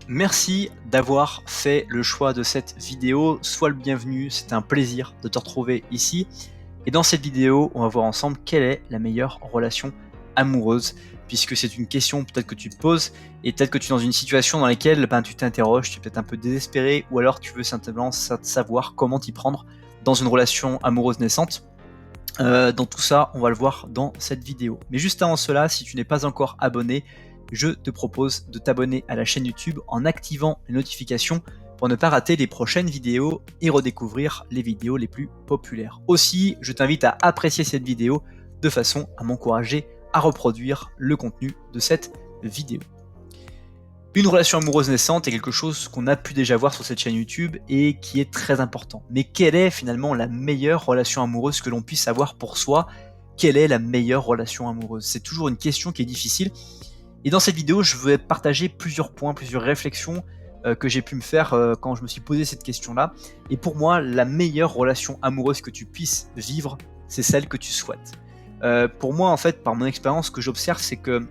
Merci d'avoir fait le choix de cette vidéo. Sois le bienvenu, c'est un plaisir de te retrouver ici. Et dans cette vidéo, on va voir ensemble quelle est la meilleure relation amoureuse, puisque c'est une question peut-être que tu te poses, et peut-être que tu es dans une situation dans laquelle tu t'interroges, tu es peut-être un peu désespéré, ou alors tu veux simplement savoir comment t'y prendre dans une relation amoureuse naissante. Dans tout ça, on va le voir dans cette vidéo. Mais juste avant cela, si tu n'es pas encore abonné, je te propose de t'abonner à la chaîne YouTube en activant les notifications pour ne pas rater les prochaines vidéos et redécouvrir les vidéos les plus populaires. Aussi, je t'invite à apprécier cette vidéo de façon à m'encourager à reproduire le contenu de cette vidéo. Une relation amoureuse naissante est quelque chose qu'on a pu déjà voir sur cette chaîne YouTube et qui est très important. Mais quelle est finalement la meilleure relation amoureuse que l'on puisse avoir pour soi? Quelle est la meilleure relation amoureuse? C'est toujours une question qui est difficile. Et dans cette vidéo, je vais partager plusieurs points, plusieurs réflexions que j'ai pu me faire quand je me suis posé cette question-là. Et pour moi, la meilleure relation amoureuse que tu puisses vivre, c'est celle que tu souhaites. Pour moi, en fait, par mon expérience, ce que j'observe, c'est que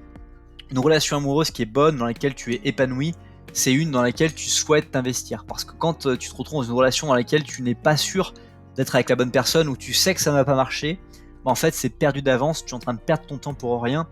une relation amoureuse qui est bonne, dans laquelle tu es épanoui, c'est une dans laquelle tu souhaites t'investir. Parce que quand tu te retrouves dans une relation dans laquelle tu n'es pas sûr d'être avec la bonne personne, ou tu sais que ça ne va pas marcher, en fait c'est perdu d'avance, tu es en train de perdre ton temps pour rien,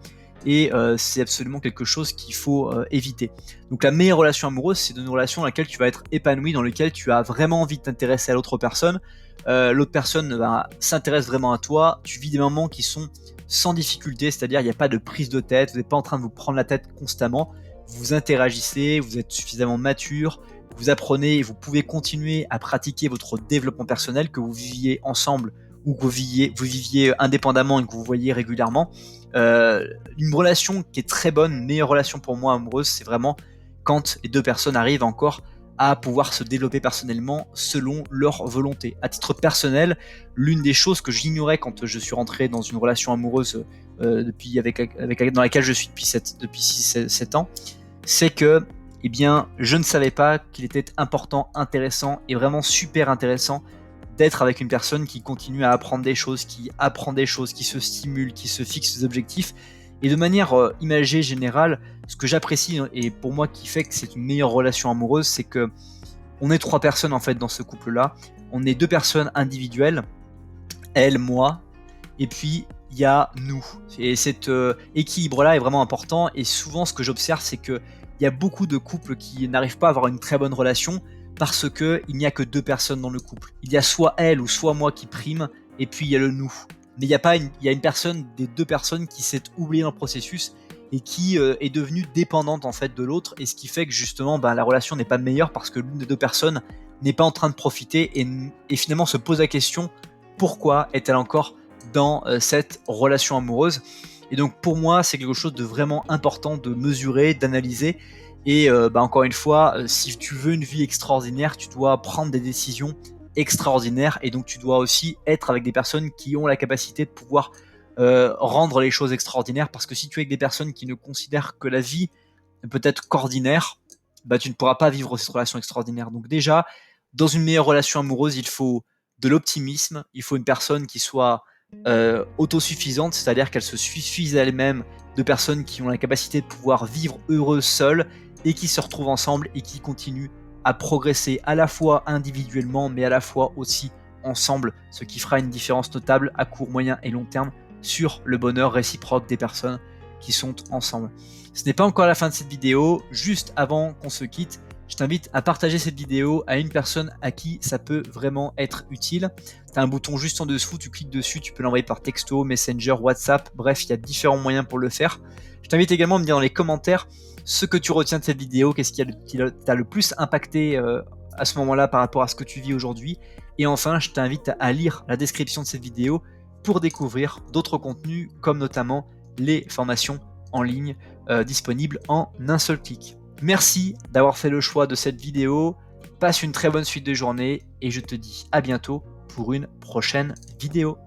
et c'est absolument quelque chose qu'il faut éviter. Donc la meilleure relation amoureuse, c'est une relation dans laquelle tu vas être épanoui, dans laquelle tu as vraiment envie de t'intéresser à l'autre personne, l'autre personne s'intéresse vraiment à toi, tu vis des moments qui sont sans difficulté, c'est-à-dire il n'y a pas de prise de tête, vous n'êtes pas en train de vous prendre la tête constamment, vous interagissez, vous êtes suffisamment mature, vous apprenez et vous pouvez continuer à pratiquer votre développement personnel, que vous viviez ensemble ou que vous viviez indépendamment et que vous voyez régulièrement. Une relation qui est très bonne, une meilleure relation pour moi amoureuse, c'est vraiment quand les deux personnes arrivent encore à pouvoir se développer personnellement selon leur volonté. À titre personnel, l'une des choses que j'ignorais quand je suis rentré dans une relation amoureuse dans laquelle je suis depuis 6-7 ans, c'est que je ne savais pas qu'il était important, intéressant et vraiment super intéressant d'être avec une personne qui continue à apprendre des choses, qui apprend des choses, qui se stimule, qui se fixe des objectifs. Et de manière imagée, générale, ce que j'apprécie et pour moi qui fait que c'est une meilleure relation amoureuse, c'est que on est 3 personnes en fait dans ce couple-là. On est 2 personnes individuelles, elle, moi, et puis il y a nous. Et cet équilibre-là est vraiment important. Et souvent, ce que j'observe, c'est que il y a beaucoup de couples qui n'arrivent pas à avoir une très bonne relation parce que il n'y a que 2 personnes dans le couple. Il y a soit elle ou soit moi qui prime, et puis il y a le nous. Mais il y a une personne, des 2 personnes qui s'est oubliée dans le processus et qui est devenue dépendante en fait de l'autre, et ce qui fait que justement la relation n'est pas meilleure parce que l'une des 2 personnes n'est pas en train de profiter et finalement se pose la question: pourquoi est-elle encore dans cette relation amoureuse? Et donc pour moi, c'est quelque chose de vraiment important de mesurer, d'analyser. Et encore une fois, si tu veux une vie extraordinaire, tu dois prendre des décisions extraordinaires, et donc tu dois aussi être avec des personnes qui ont la capacité de pouvoir rendre les choses extraordinaires, parce que si tu es avec des personnes qui ne considèrent que la vie peut être qu'ordinaire, tu ne pourras pas vivre cette relation extraordinaire. Donc déjà, dans une meilleure relation amoureuse, il faut de l'optimisme, il faut une personne qui soit autosuffisante, c'est-à-dire qu'elle se suffise à elle-même, de personnes qui ont la capacité de pouvoir vivre heureuses seules et qui se retrouvent ensemble et qui continuent à progresser à la fois individuellement mais à la fois aussi ensemble, ce qui fera une différence notable à court, moyen et long terme sur le bonheur réciproque des personnes qui sont ensemble. Ce n'est pas encore la fin de cette vidéo. Juste avant qu'on se quitte, je t'invite à partager cette vidéo à une personne à qui ça peut vraiment être utile. Tu as un bouton juste en dessous, tu cliques dessus, tu peux l'envoyer par texto, Messenger, WhatsApp, bref, il y a différents moyens pour le faire. Je t'invite également à me dire dans les commentaires ce que tu retiens de cette vidéo, qu'est-ce qui t'a le plus impacté à ce moment-là par rapport à ce que tu vis aujourd'hui. Et enfin, je t'invite à lire la description de cette vidéo pour découvrir d'autres contenus, comme notamment les formations en ligne disponibles en un seul clic. Merci d'avoir fait le choix de cette vidéo, passe une très bonne suite de journée et je te dis à bientôt pour une prochaine vidéo.